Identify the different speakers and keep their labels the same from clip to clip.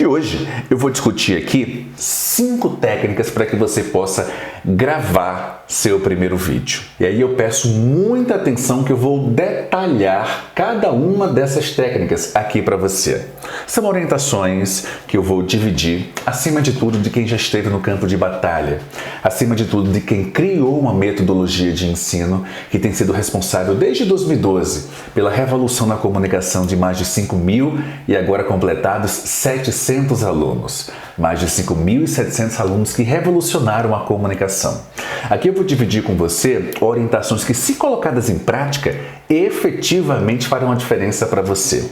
Speaker 1: E hoje eu vou discutir aqui 5 técnicas para que você possa gravar seu primeiro vídeo. E aí eu peço muita atenção que eu vou detalhar cada uma dessas técnicas aqui para você. São orientações que eu vou dividir, acima de tudo, de quem já esteve no campo de batalha, acima de tudo, de quem criou uma metodologia de ensino que tem sido responsável desde 2012 pela revolução na comunicação de mais de 5.000 e agora completados 700 alunos. Mais de 5.700 alunos que revolucionaram a comunicação. Aqui eu vou dividir com você orientações que, se colocadas em prática, efetivamente farão a diferença para você.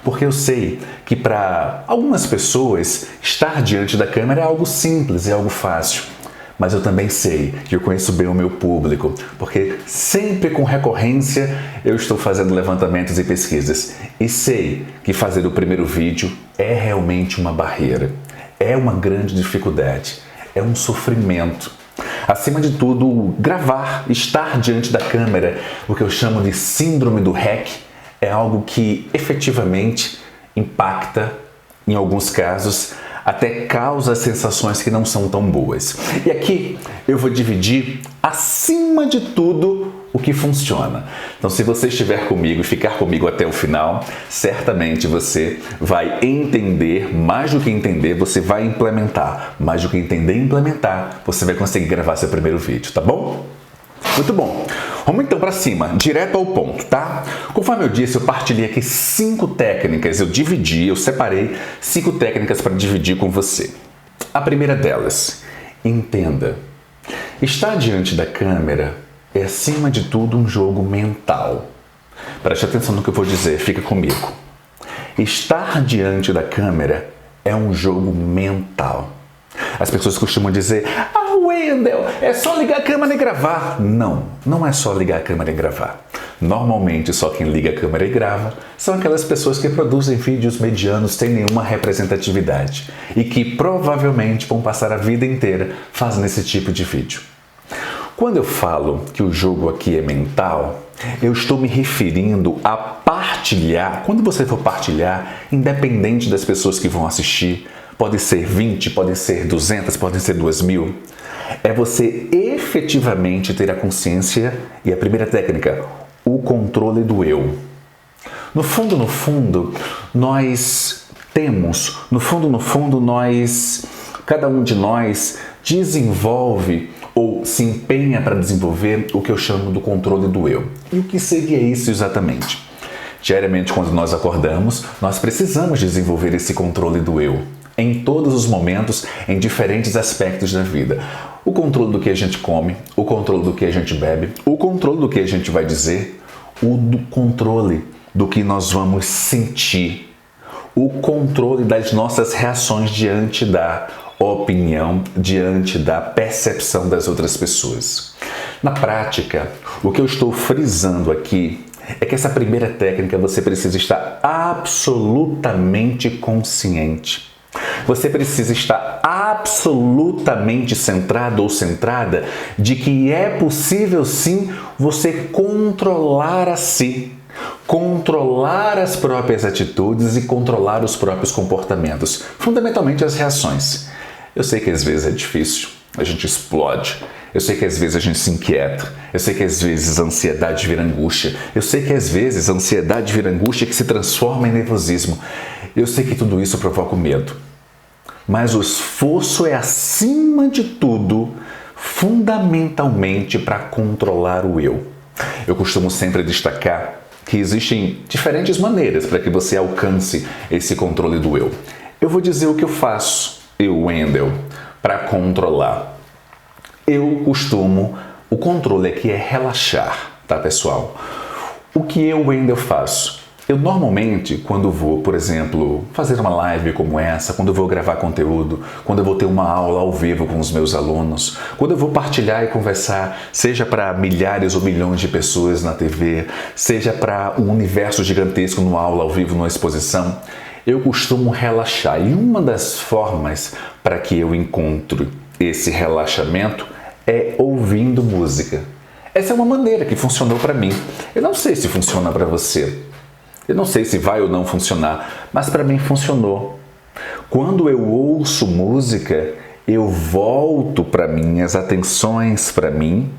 Speaker 1: Porque eu sei que para algumas pessoas estar diante da câmera é algo simples, é algo fácil. Mas eu também sei que eu conheço bem o meu público, porque sempre com recorrência eu estou fazendo levantamentos e pesquisas. E sei que fazer o primeiro vídeo é realmente uma barreira, é uma grande dificuldade, é um sofrimento. Acima de tudo, gravar, estar diante da câmera, o que eu chamo de síndrome do REC, é algo que efetivamente impacta, em alguns casos, até causa sensações que não são tão boas. E aqui eu vou dividir, acima de tudo, o que funciona. Então, se você estiver comigo e ficar comigo até o final, certamente você vai entender, mais do que entender, você vai implementar. Mais do que entender e implementar, você vai conseguir gravar seu primeiro vídeo, tá bom? Muito bom. Vamos então para cima, direto ao ponto, tá? Conforme eu disse, eu partilhei aqui 5 técnicas, eu separei 5 técnicas para dividir com você. A primeira delas, entenda. Estar diante da câmera é, acima de tudo, um jogo mental. Preste atenção no que eu vou dizer, fica comigo. Estar diante da câmera é um jogo mental. As pessoas costumam dizer: "Ah, Wendel, é só ligar a câmera e gravar." Não, não é só ligar a câmera e gravar. Normalmente, só quem liga a câmera e grava são aquelas pessoas que produzem vídeos medianos sem nenhuma representatividade e que provavelmente vão passar a vida inteira fazendo esse tipo de vídeo. Quando eu falo que o jogo aqui é mental, eu estou me referindo a partilhar. Quando você for partilhar, independente das pessoas que vão assistir, pode ser 20, pode ser 200, pode ser 2.000, é você efetivamente ter a consciência e a primeira técnica, o controle do eu. No fundo, nós temos, cada um de nós desenvolve ou se empenha para desenvolver o que eu chamo do controle do eu. E o que seria isso exatamente? Diariamente, quando nós acordamos, nós precisamos desenvolver esse controle do eu. Em todos os momentos, em diferentes aspectos da vida. O controle do que a gente come, o controle do que a gente bebe, o controle do que a gente vai dizer, o controle do que nós vamos sentir, o controle das nossas reações diante da opinião, diante da percepção das outras pessoas. Na prática, o que eu estou frisando aqui é que essa primeira técnica você precisa estar absolutamente consciente. Você precisa estar absolutamente centrado ou centrada de que é possível sim você controlar a si, controlar as próprias atitudes e controlar os próprios comportamentos, fundamentalmente as reações. Eu sei que às vezes é difícil, a gente explode. Eu sei que às vezes a gente se inquieta. Eu sei que às vezes a ansiedade vira angústia. Eu sei que às vezes a ansiedade vira angústia que se transforma em nervosismo. Eu sei que tudo isso provoca o medo. Mas o esforço é, acima de tudo, fundamentalmente para controlar o eu. Eu costumo sempre destacar que existem diferentes maneiras para que você alcance esse controle do eu. Eu vou dizer o que eu faço, Wendel, para controlar. O controle aqui é relaxar, tá, pessoal? O que eu, Wendel, faço? Eu normalmente, quando vou, por exemplo, fazer uma live como essa, quando eu vou gravar conteúdo, quando eu vou ter uma aula ao vivo com os meus alunos, quando eu vou partilhar e conversar, seja para milhares ou milhões de pessoas na TV, seja para um universo gigantesco numa aula ao vivo, numa exposição, eu costumo relaxar. E uma das formas para que eu encontre esse relaxamento é ouvindo música. Essa é uma maneira que funcionou para mim. Eu não sei se funciona para você. Eu não sei se vai ou não funcionar, mas para mim funcionou. Quando eu ouço música, eu volto para minhas atenções para mim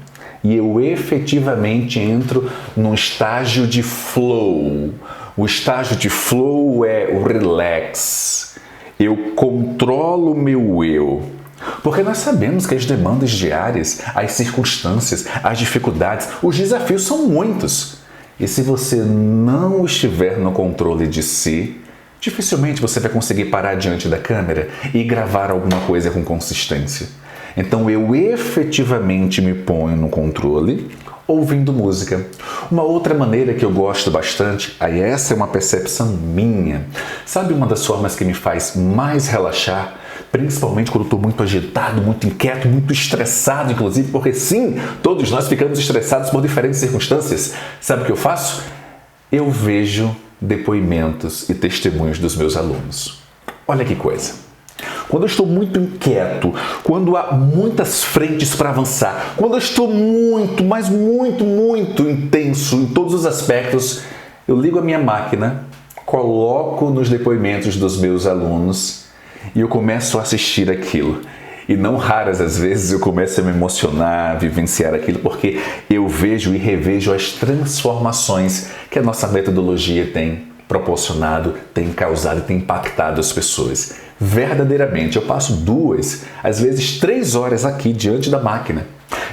Speaker 1: e eu efetivamente entro num estágio de flow. O estágio de flow é o relax. Eu controlo o meu eu. Porque nós sabemos que as demandas diárias, as circunstâncias, as dificuldades, os desafios são muitos. E se você não estiver no controle de si, dificilmente você vai conseguir parar diante da câmera e gravar alguma coisa com consistência. Então eu efetivamente me ponho no controle ouvindo música. Uma outra maneira que eu gosto bastante, aí essa é uma percepção minha, sabe uma das formas que me faz mais relaxar? Principalmente quando eu estou muito agitado, muito inquieto, muito estressado, inclusive, porque sim, todos nós ficamos estressados por diferentes circunstâncias. Sabe o que eu faço? Eu vejo depoimentos e testemunhos dos meus alunos. Olha que coisa! Quando eu estou muito inquieto, quando há muitas frentes para avançar, quando eu estou muito, mas muito intenso em todos os aspectos, eu ligo a minha máquina, coloco nos depoimentos dos meus alunos e eu começo a assistir aquilo. E não raras as vezes eu começo a me emocionar, a vivenciar aquilo, porque eu vejo e revejo as transformações que a nossa metodologia tem proporcionado, tem causado e tem impactado as pessoas. Verdadeiramente, eu passo 2, às vezes 3 horas aqui diante da máquina.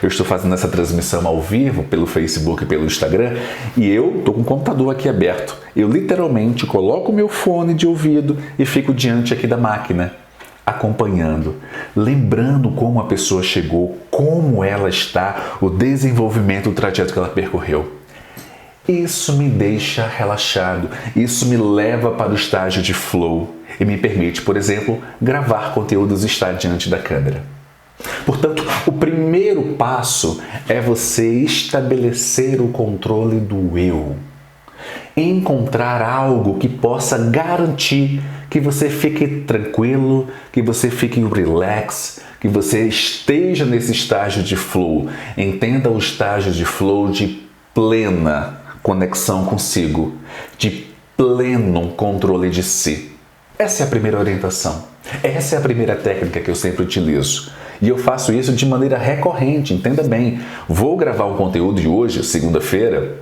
Speaker 1: Eu estou fazendo essa transmissão ao vivo pelo Facebook e pelo Instagram e eu estou com o computador aqui aberto. Eu literalmente coloco o meu fone de ouvido e fico diante aqui da máquina, acompanhando, lembrando como a pessoa chegou, como ela está, o desenvolvimento do trajeto que ela percorreu. Isso me deixa relaxado, isso me leva para o estágio de flow e me permite, por exemplo, gravar conteúdos e estar diante da câmera. Portanto, o primeiro passo é você estabelecer o controle do eu. Encontrar algo que possa garantir que você fique tranquilo, que você fique relax, que você esteja nesse estágio de flow. Entenda o estágio de flow de plena conexão consigo, de pleno controle de si. Essa é a primeira orientação. Essa é a primeira técnica que eu sempre utilizo. E eu faço isso de maneira recorrente, entenda bem. Vou gravar um conteúdo de hoje, segunda-feira,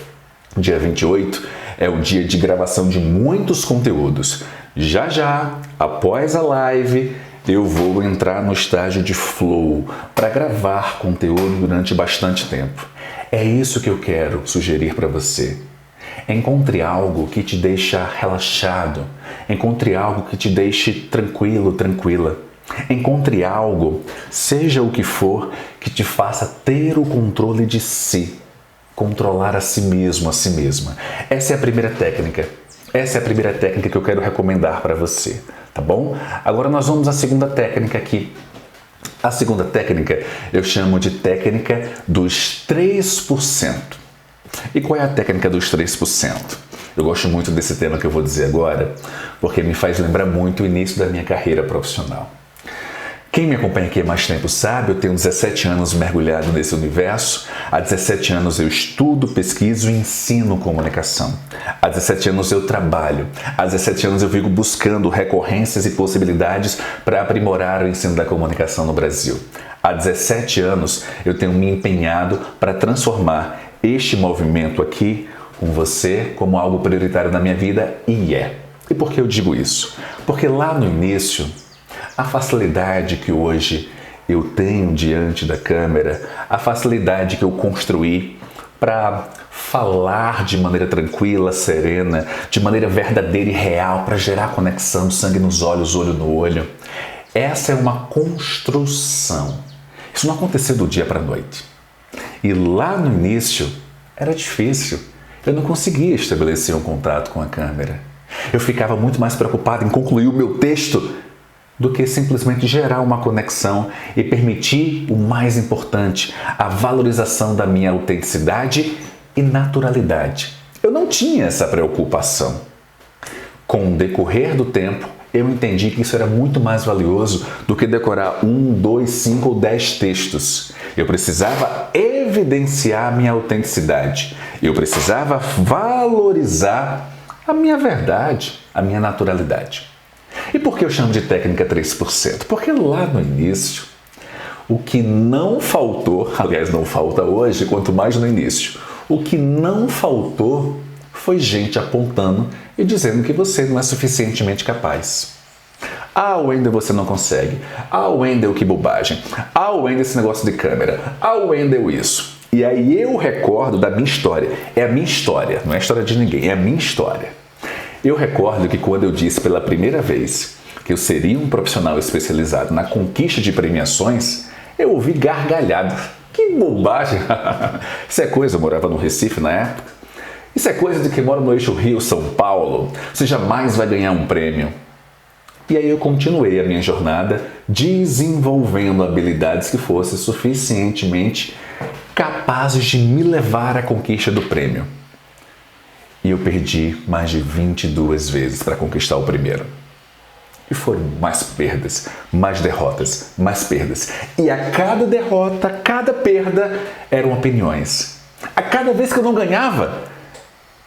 Speaker 1: dia 28, é o dia de gravação de muitos conteúdos. Já, após a live, eu vou entrar no estágio de flow para gravar conteúdo durante bastante tempo. É isso que eu quero sugerir para você. Encontre algo que te deixa relaxado. Encontre algo que te deixe tranquilo, tranquila. Encontre algo, seja o que for, que te faça ter o controle de si. Controlar a si mesmo, a si mesma. Essa é a primeira técnica. Essa é a primeira técnica que eu quero recomendar para você, tá bom? Agora nós vamos à segunda técnica aqui. A segunda técnica eu chamo de técnica dos 3%. E qual é a técnica dos 3%? Eu gosto muito desse tema que eu vou dizer agora, porque me faz lembrar muito o início da minha carreira profissional. Quem me acompanha aqui há mais tempo sabe, eu tenho 17 anos mergulhado nesse universo. Há 17 anos eu estudo, pesquiso e ensino comunicação. Há 17 anos eu trabalho. Há 17 anos eu fico buscando recorrências e possibilidades para aprimorar o ensino da comunicação no Brasil. Há 17 anos eu tenho me empenhado para transformar este movimento aqui com você como algo prioritário na minha vida e é. E por que eu digo isso? Porque lá no início, a facilidade que hoje eu tenho diante da câmera, a facilidade que eu construí para falar de maneira tranquila, serena, de maneira verdadeira e real, para gerar conexão, sangue nos olhos, olho no olho, essa é uma construção. Isso não aconteceu do dia para a noite. E lá no início era difícil. Eu não conseguia estabelecer um contato com a câmera. Eu ficava muito mais preocupado em concluir o meu texto do que simplesmente gerar uma conexão e permitir o mais importante, a valorização da minha autenticidade e naturalidade. Eu não tinha essa preocupação. Com o decorrer do tempo, eu entendi que isso era muito mais valioso do que decorar 1, 2, 5 ou 10 textos. Eu precisava evidenciar a minha autenticidade. Eu precisava valorizar a minha verdade, a minha naturalidade. E por que eu chamo de técnica 3%? Porque lá no início, o que não faltou, aliás, não falta hoje, quanto mais no início, o que não faltou foi gente apontando e dizendo que você não é suficientemente capaz. Ah, Wendel, você não consegue. Ah, Wendel, que bobagem. Ah, Wendel, esse negócio de câmera. Ah, Wendel, isso. E aí eu recordo da minha história. É a minha história, não é a história de ninguém, é a minha história. Eu recordo que quando eu disse pela primeira vez que eu seria um profissional especializado na conquista de premiações, eu ouvi gargalhada. Que bobagem! Isso é coisa, eu morava no Recife na época. Isso é coisa de quem mora no eixo Rio-São Paulo. Você jamais vai ganhar um prêmio. E aí eu continuei a minha jornada desenvolvendo habilidades que fossem suficientemente capazes de me levar à conquista do prêmio. E eu perdi mais de 22 vezes para conquistar o primeiro. E foram mais perdas, mais derrotas, mais perdas. E a cada derrota, cada perda, eram opiniões. A cada vez que eu não ganhava,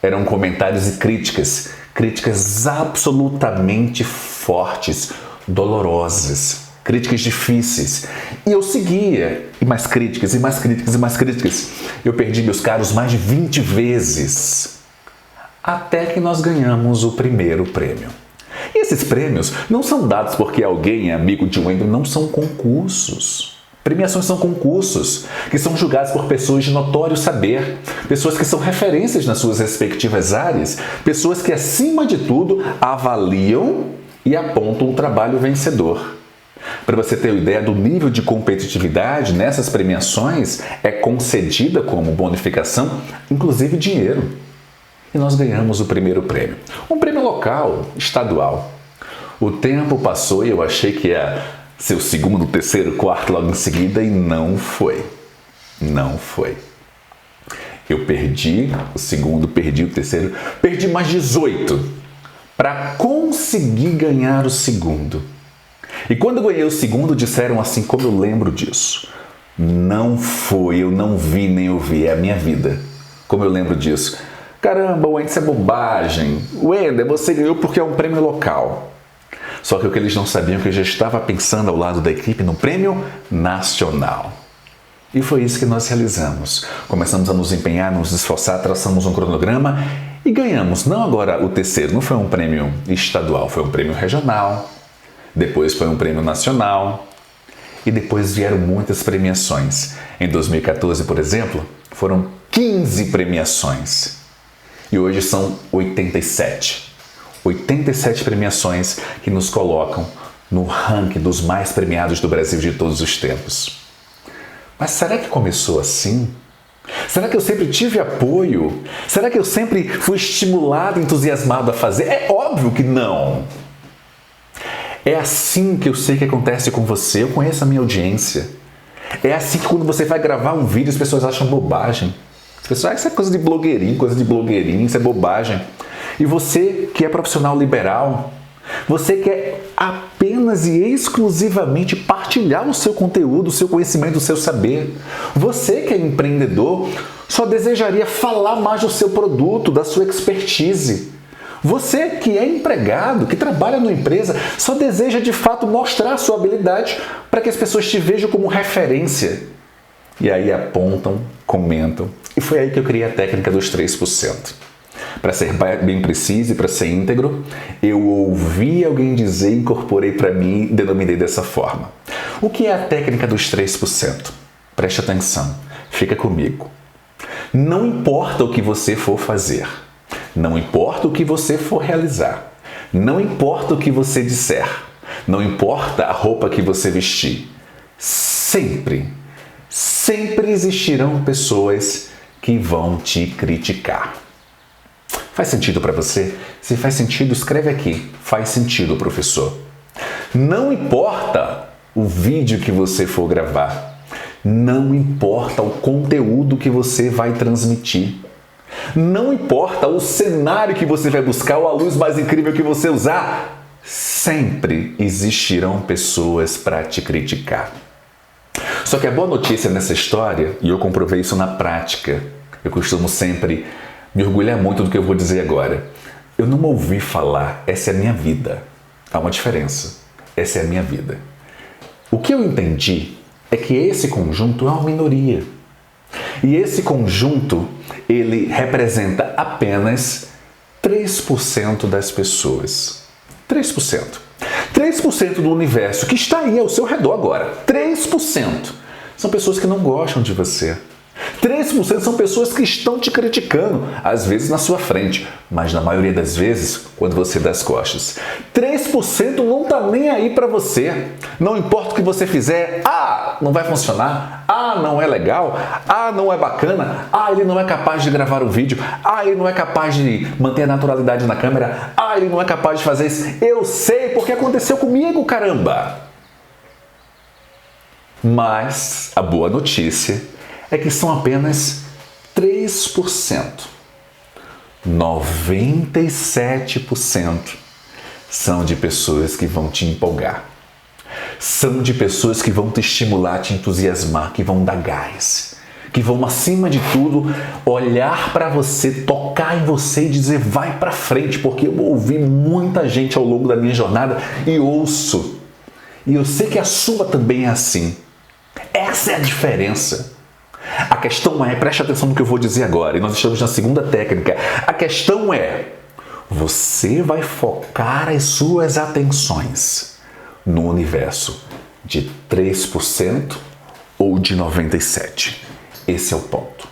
Speaker 1: eram comentários e críticas. Críticas absolutamente fortes, dolorosas, críticas difíceis. E eu seguia, e mais críticas, e mais críticas, e mais críticas. Eu perdi meus caros mais de 20 vezes, até que nós ganhamos o primeiro prêmio. E esses prêmios não são dados porque alguém é amigo de Wendel, não são concursos. Premiações são concursos que são julgados por pessoas de notório saber, pessoas que são referências nas suas respectivas áreas, pessoas que, acima de tudo, avaliam e apontam o trabalho vencedor. Para você ter uma ideia do nível de competitividade nessas premiações, é concedida como bonificação, inclusive dinheiro. E nós ganhamos o primeiro prêmio. Um prêmio local, estadual. O tempo passou e eu achei que ia ser o segundo, terceiro, quarto logo em seguida e não foi. Não foi. Eu perdi o segundo, perdi o terceiro, perdi mais 18 para conseguir ganhar o segundo. E quando eu ganhei o segundo, disseram assim, como eu lembro disso. Não foi, eu não vi nem ouvi, é a minha vida. Como eu lembro disso. Caramba, Wendel, isso é bobagem. Wendel, você ganhou porque é um prêmio local. Só que o que eles não sabiam é que eu já estava pensando ao lado da equipe no prêmio nacional. E foi isso que nós realizamos. Começamos a nos empenhar, nos esforçar, traçamos um cronograma e ganhamos. Não agora o terceiro, não foi um prêmio estadual, foi um prêmio regional. Depois foi um prêmio nacional. E depois vieram muitas premiações. Em 2014, por exemplo, foram 15 premiações. E hoje são 87. 87 premiações que nos colocam no ranking dos mais premiados do Brasil de todos os tempos. Mas será que começou assim? Será que eu sempre tive apoio? Será que eu sempre fui estimulado, entusiasmado a fazer? É óbvio que não! É assim que eu sei que acontece com você. Eu conheço a minha audiência. É assim que quando você vai gravar um vídeo as pessoas acham bobagem. As pessoas acham que isso é coisa de blogueirinho, isso é bobagem. E você que é profissional liberal, você quer apenas e exclusivamente partilhar o seu conteúdo, o seu conhecimento, o seu saber. Você que é empreendedor, só desejaria falar mais do seu produto, da sua expertise. Você que é empregado, que trabalha numa empresa, só deseja de fato mostrar a sua habilidade para que as pessoas te vejam como referência. E aí apontam, comentam. E foi aí que eu criei a técnica dos 3%. Para ser bem preciso e para ser íntegro, eu ouvi alguém dizer, incorporei para mim e denominei dessa forma. O que é a técnica dos 3%? Preste atenção, fica comigo. Não importa o que você for fazer, não importa o que você for realizar, não importa o que você disser, não importa a roupa que você vestir, sempre existirão pessoas que vão te criticar. Faz sentido para você? Se faz sentido, escreve aqui. Faz sentido, professor. Não importa o vídeo que você for gravar. Não importa o conteúdo que você vai transmitir. Não importa o cenário que você vai buscar ou a luz mais incrível que você usar. Sempre existirão pessoas para te criticar. Só que a boa notícia nessa história, e eu comprovei isso na prática, eu costumo sempre me orgulhar muito do que eu vou dizer agora. Eu não ouvi falar, essa é a minha vida. Há uma diferença. Essa é a minha vida. O que eu entendi é que esse conjunto é uma minoria. E esse conjunto, ele representa apenas 3% das pessoas. 3%. 3% do universo que está aí ao seu redor agora. 3% são pessoas que não gostam de você. 3% são pessoas que estão te criticando, às vezes na sua frente, mas na maioria das vezes quando você dá as costas. 3% não está nem aí para você. Não importa o que você fizer, não vai funcionar, não é legal, não é bacana, ele não é capaz de gravar o vídeo, ele não é capaz de manter a naturalidade na câmera, ele não é capaz de fazer isso. Eu sei porque aconteceu comigo, caramba! Mas a boa notícia é que são apenas 3%. 97% são de pessoas que vão te empolgar. São de pessoas que vão te estimular, te entusiasmar, que vão dar gás. Que vão, acima de tudo, olhar para você, tocar em você e dizer, vai para frente, porque eu ouvi muita gente ao longo da minha jornada e ouço. E eu sei que a sua também é assim. Essa é a diferença. A questão é, preste atenção no que eu vou dizer agora, e nós estamos na segunda técnica. A questão é, você vai focar as suas atenções no universo de 3% ou de 97%. Esse é o ponto.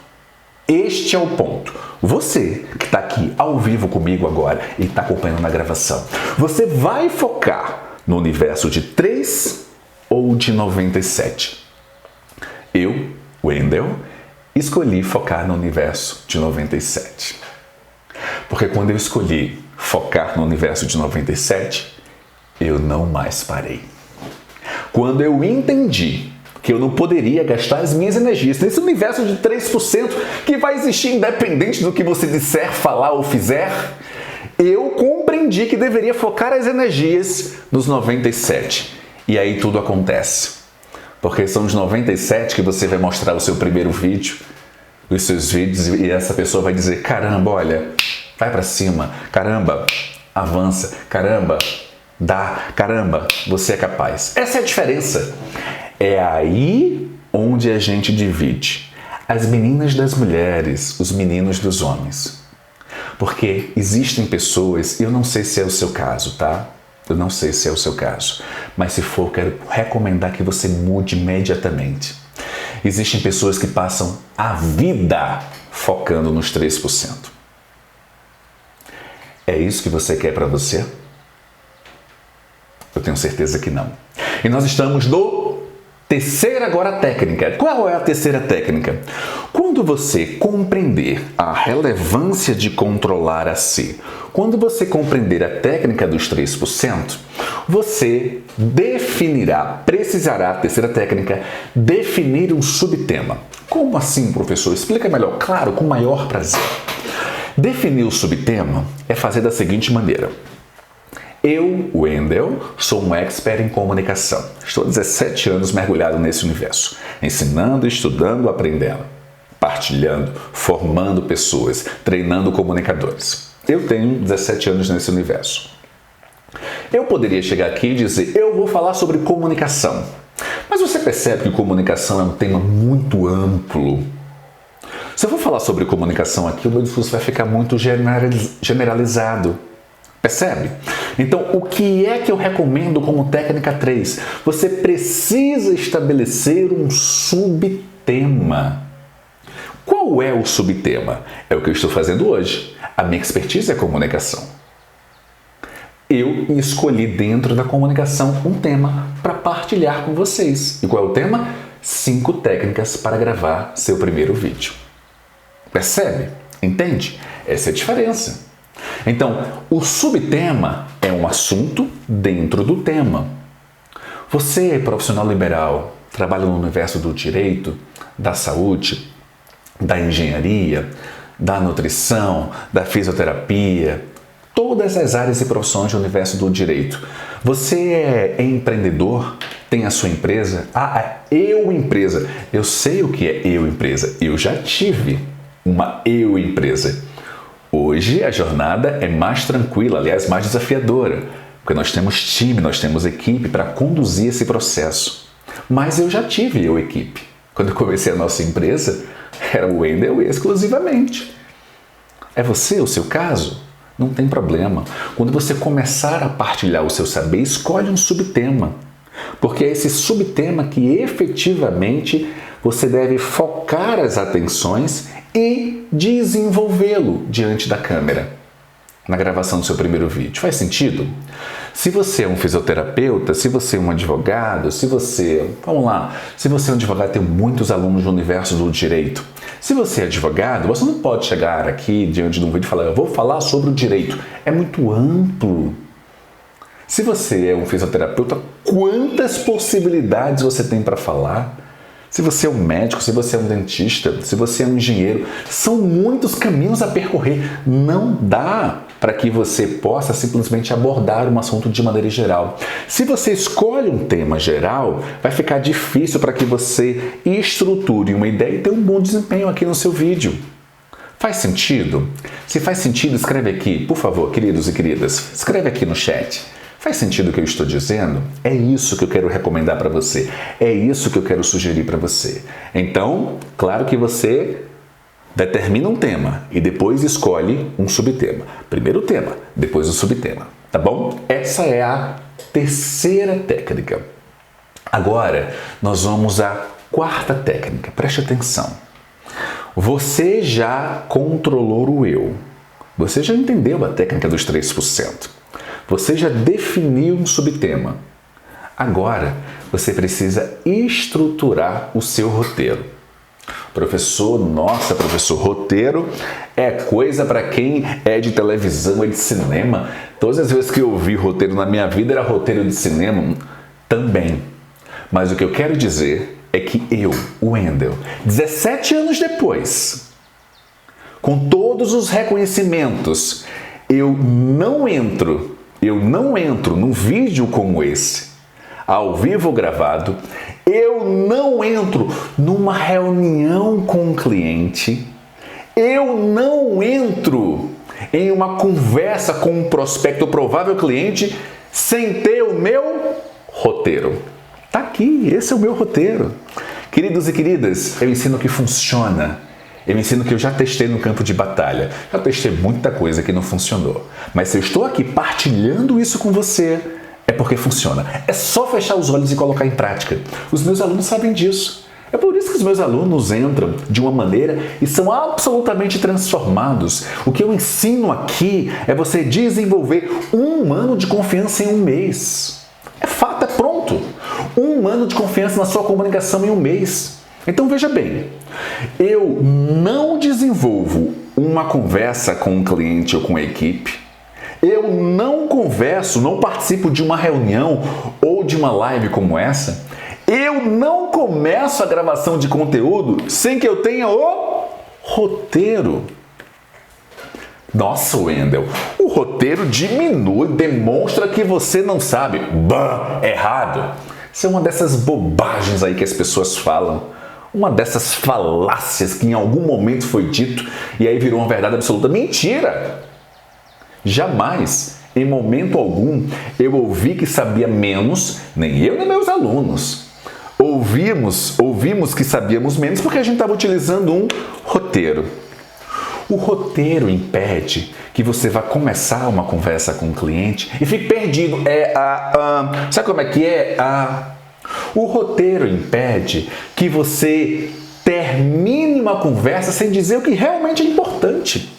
Speaker 1: Este é o ponto. Você que está aqui ao vivo comigo agora e está acompanhando na gravação, você vai focar no universo de 3 ou de 97%. Eu, Wendel, escolhi focar no universo de 97. Porque quando eu escolhi focar no universo de 97, eu não mais parei. Quando eu entendi que eu não poderia gastar as minhas energias nesse universo de 3% que vai existir independente do que você disser, falar ou fizer, eu compreendi que deveria focar as energias nos 97. E aí tudo acontece. Porque são os 97 que você vai mostrar o seu primeiro vídeo, os seus vídeos, e essa pessoa vai dizer, caramba, olha, vai pra cima, caramba, avança, caramba, dá, caramba, você é capaz. Essa é a diferença. É aí onde a gente divide as meninas das mulheres, os meninos dos homens. Porque existem pessoas, eu não sei se é o seu caso, tá? Eu não sei se é o seu caso, mas se for, quero recomendar que você mude imediatamente. Existem pessoas que passam a vida focando nos 3%. É isso que você quer para você? Eu tenho certeza que não. E nós estamos no terceira agora técnica. Qual é a terceira técnica? Quando você compreender a relevância de controlar a si, quando você compreender a técnica dos 3%, você precisará, terceira técnica, definir um subtema. Como assim, professor? Explica melhor. Claro, com o maior prazer. Definir o subtema é fazer da seguinte maneira. Eu, Wendel, sou um expert em comunicação. Estou há 17 anos mergulhado nesse universo, ensinando, estudando, aprendendo, partilhando, formando pessoas, treinando comunicadores. Eu tenho 17 anos nesse universo. Eu poderia chegar aqui e dizer, eu vou falar sobre comunicação. Mas você percebe que comunicação é um tema muito amplo. Se eu for falar sobre comunicação aqui, o meu discurso vai ficar muito generalizado. Percebe? Então, o que é que eu recomendo como técnica 3? Você precisa estabelecer um subtema. Qual é o subtema? É o que eu estou fazendo hoje. A minha expertise é comunicação. Eu escolhi dentro da comunicação um tema para partilhar com vocês. E qual é o tema? 5 técnicas para gravar seu primeiro vídeo. Percebe? Entende? Essa é a diferença. Então, o subtema é um assunto dentro do tema. Você é profissional liberal, trabalha no universo do direito, da saúde, da engenharia, da nutrição, da fisioterapia, todas as áreas e profissões do universo do direito. Você é empreendedor, tem a sua empresa? Eu empresa. Eu sei o que é eu empresa. Eu já tive uma eu empresa. Hoje a jornada é mais tranquila, aliás, mais desafiadora. Porque nós temos time, nós temos equipe para conduzir esse processo. Mas eu já tive equipe. Quando eu comecei a nossa empresa, era o Wendel exclusivamente. É você, o seu caso? Não tem problema. Quando você começar a partilhar o seu saber, escolhe um subtema. Porque é esse subtema que efetivamente você deve focar as atenções e desenvolvê-lo diante da câmera, na gravação do seu primeiro vídeo. Faz sentido? Se você é um fisioterapeuta, se você é um advogado, se você é um advogado, tem muitos alunos no universo do direito. Se você é advogado, você não pode chegar aqui diante de um vídeo e falar, eu vou falar sobre o direito. É muito amplo. Se você é um fisioterapeuta, quantas possibilidades você tem para falar? Se você é um médico, se você é um dentista, se você é um engenheiro, são muitos caminhos a percorrer. Não dá para que você possa simplesmente abordar um assunto de maneira geral. Se você escolhe um tema geral, vai ficar difícil para que você estruture uma ideia e tenha um bom desempenho aqui no seu vídeo. Faz sentido? Se faz sentido, escreve aqui, por favor, queridos e queridas, escreve aqui no chat. Faz sentido o que eu estou dizendo? É isso que eu quero recomendar para você. É isso que eu quero sugerir para você. Então, claro que você determina um tema e depois escolhe um subtema. Primeiro o tema, depois o subtema. Tá bom? Essa é a terceira técnica. Agora, nós vamos à quarta técnica. Preste atenção. Você já controlou o eu. Você já entendeu a técnica dos 3%. Você já definiu um subtema. Agora, você precisa estruturar o seu roteiro. Professor, roteiro é coisa para quem é de televisão, é de cinema. Todas as vezes que eu vi roteiro na minha vida era roteiro de cinema também. Mas o que eu quero dizer é que eu, o Wendel, 17 anos depois, com todos os reconhecimentos, eu não entro num vídeo como esse, ao vivo gravado, eu não entro numa reunião com um cliente, eu não entro em uma conversa com um prospecto provável cliente sem ter o meu roteiro. Tá aqui, esse é o meu roteiro. Queridos e queridas, eu ensino que funciona. Eu ensino que eu já testei no campo de batalha. Já testei muita coisa que não funcionou. Mas se eu estou aqui partilhando isso com você, é porque funciona. É só fechar os olhos e colocar em prática. Os meus alunos sabem disso. É por isso que os meus alunos entram de uma maneira e são absolutamente transformados. O que eu ensino aqui é você desenvolver 1 ano de confiança em 1 mês. É fato, é pronto. 1 ano de confiança na sua comunicação em 1 mês. Então veja bem, eu não desenvolvo uma conversa com um cliente ou com a equipe, eu não converso, não participo de uma reunião ou de uma live como essa, eu não começo a gravação de conteúdo sem que eu tenha o roteiro. Nossa, Wendel, o roteiro diminui, demonstra que você não sabe. Errado. Isso é uma dessas bobagens aí que as pessoas falam. Uma dessas falácias que em algum momento foi dito e aí virou uma verdade absoluta. Mentira! Jamais, em momento algum, eu ouvi que sabia menos, nem eu nem meus alunos. Ouvimos que sabíamos menos porque a gente estava utilizando um roteiro. O roteiro impede que você vá começar uma conversa com o cliente e fique perdido. Sabe como é que é? O roteiro impede que você termine uma conversa sem dizer o que realmente é importante.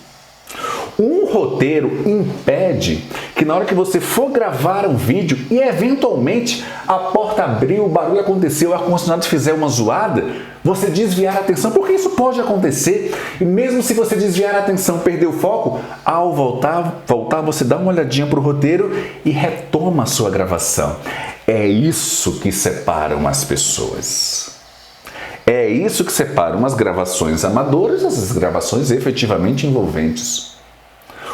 Speaker 1: Um roteiro impede que na hora que você for gravar um vídeo e eventualmente a porta abriu, o barulho aconteceu, o ar-condicionado fizer uma zoada, você desviar a atenção, porque isso pode acontecer. E mesmo se você desviar a atenção, perder o foco, ao voltar você dá uma olhadinha para o roteiro e retoma a sua gravação. É isso que separa as pessoas. É isso que separa as gravações amadoras das gravações efetivamente envolventes.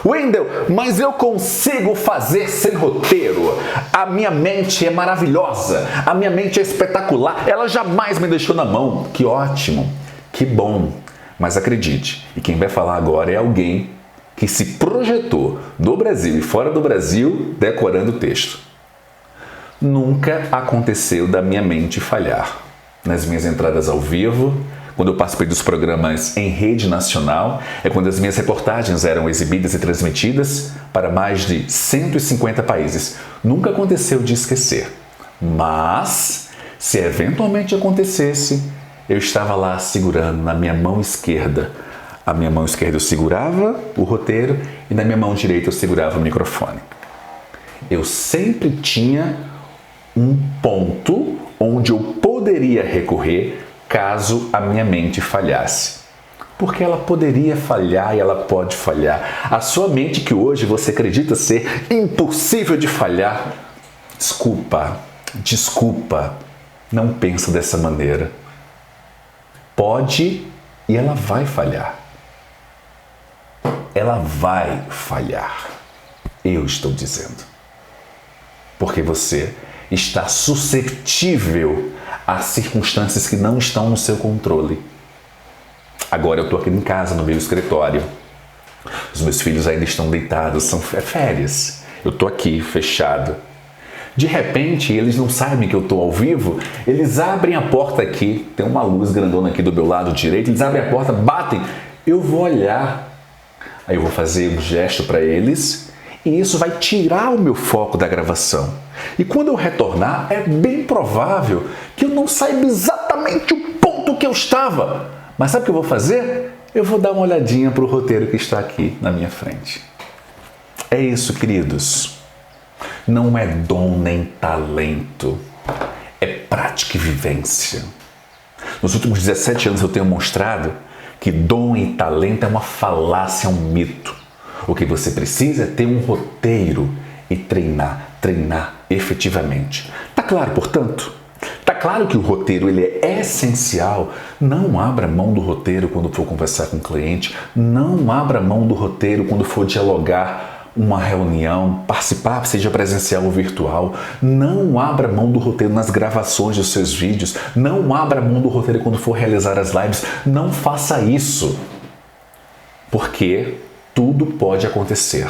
Speaker 1: Wendel, mas eu consigo fazer sem roteiro. A minha mente é maravilhosa. A minha mente é espetacular. Ela jamais me deixou na mão. Que ótimo, que bom. Mas acredite, e quem vai falar agora é alguém que se projetou no Brasil e fora do Brasil decorando o texto. Nunca aconteceu da minha mente falhar. Nas minhas entradas ao vivo, quando eu participei dos programas em rede nacional, é quando as minhas reportagens eram exibidas e transmitidas para mais de 150 países. Nunca aconteceu de esquecer. Mas, se eventualmente acontecesse, eu estava lá segurando na minha mão esquerda. A minha mão esquerda eu segurava o roteiro e na minha mão direita eu segurava o microfone. Eu sempre tinha um ponto onde eu poderia recorrer caso a minha mente falhasse. Porque ela poderia falhar e ela pode falhar. A sua mente que hoje você acredita ser impossível de falhar, desculpa, não pensa dessa maneira. Pode e ela vai falhar. Ela vai falhar. Eu estou dizendo. Porque você está suscetível a circunstâncias que não estão no seu controle. Agora eu estou aqui em casa, no meu escritório. Os meus filhos ainda estão deitados, são férias. Eu estou aqui, fechado. De repente, eles não sabem que eu estou ao vivo, eles abrem a porta aqui, tem uma luz grandona aqui do meu lado direito, eles abrem a porta, batem, eu vou olhar. Aí eu vou fazer um gesto para eles e isso vai tirar o meu foco da gravação. E quando eu retornar, é bem provável que eu não saiba exatamente o ponto que eu estava. Mas sabe o que eu vou fazer? Eu vou dar uma olhadinha para o roteiro que está aqui na minha frente. É isso, queridos. Não é dom nem talento. É prática e vivência. Nos últimos 17 anos eu tenho mostrado que dom e talento é uma falácia, é um mito. O que você precisa é ter um roteiro e treinar efetivamente. Tá claro, portanto? Tá claro que o roteiro ele é essencial. Não abra mão do roteiro quando for conversar com o cliente. Não abra mão do roteiro quando for dialogar uma reunião, participar, seja presencial ou virtual. Não abra mão do roteiro nas gravações dos seus vídeos. Não abra mão do roteiro quando for realizar as lives. Não faça isso. Porque tudo pode acontecer.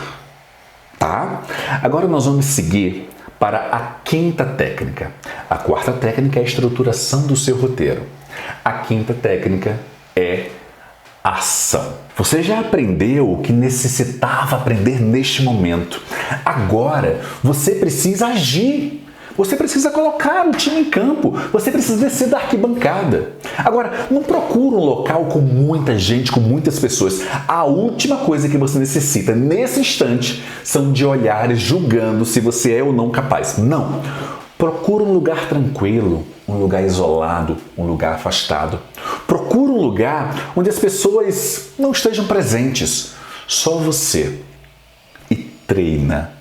Speaker 1: Tá? Agora nós vamos seguir para a quinta técnica. A quarta técnica é a estruturação do seu roteiro. A quinta técnica é ação. Você já aprendeu o que necessitava aprender neste momento. Agora você precisa agir. Você precisa colocar o time em campo. Você precisa descer da arquibancada. Agora, não procura um local com muita gente, com muitas pessoas. A última coisa que você necessita nesse instante são de olhares julgando se você é ou não capaz. Não. Procura um lugar tranquilo, um lugar isolado, um lugar afastado. Procura um lugar onde as pessoas não estejam presentes. Só você. E treina,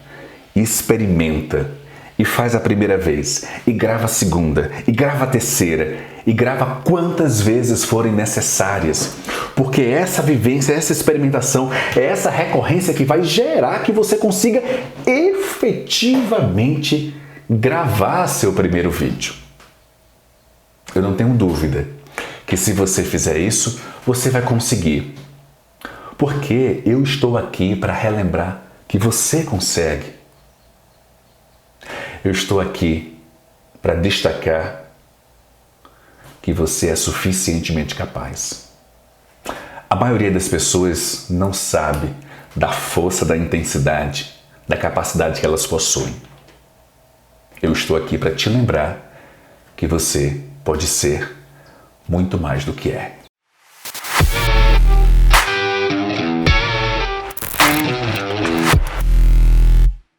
Speaker 1: experimenta. E faz a primeira vez, e grava a segunda, e grava a terceira, e grava quantas vezes forem necessárias. Porque essa vivência, essa experimentação, é essa recorrência que vai gerar que você consiga efetivamente gravar seu primeiro vídeo. Eu não tenho dúvida que se você fizer isso, você vai conseguir. Porque eu estou aqui para relembrar que você consegue. Eu estou aqui para destacar que você é suficientemente capaz. A maioria das pessoas não sabe da força, da intensidade, da capacidade que elas possuem. Eu estou aqui para te lembrar que você pode ser muito mais do que é.